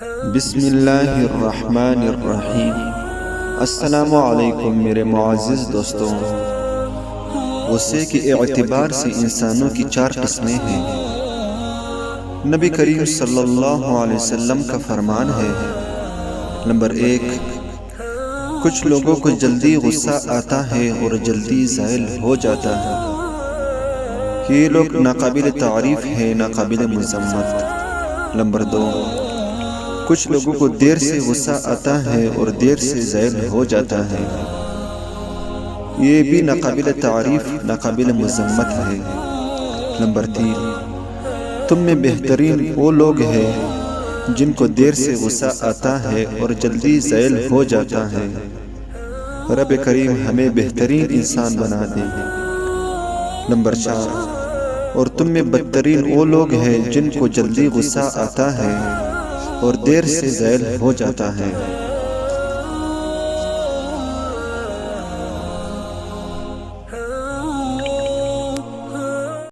بسم اللہ الرحمن الرحیم۔ السلام علیکم میرے معزز دوستوں۔ غصے کے اعتبار سے انسانوں کی 4 قسمیں ہیں۔ نبی کریم صلی اللہ علیہ وسلم کا فرمان ہے، نمبر 1، کچھ لوگوں کو جلدی غصہ آتا ہے اور جلدی زائل ہو جاتا ہے۔ یہ لوگ ناقابل تعریف ہیں، ناقابل مذمت۔ نمبر 2، کچھ لوگوں کو دیر سے غصہ آتا ہے اور دیر سے زائل ہو جاتا ہے۔ یہ بھی ناقابل تعریف، ناقابل مذمت ہے۔ نمبر 3، تم میں بہترین وہ لوگ ہیں جن کو دیر سے غصہ آتا ہے اور جلدی زائل ہو جاتا ہے۔ رب کریم ہمیں بہترین انسان بنا دے۔ نمبر 4، اور تم میں بدترین وہ لوگ ہیں جن کو جلدی غصہ آتا ہے اور دیر سے زائل ہو جاتا ہے۔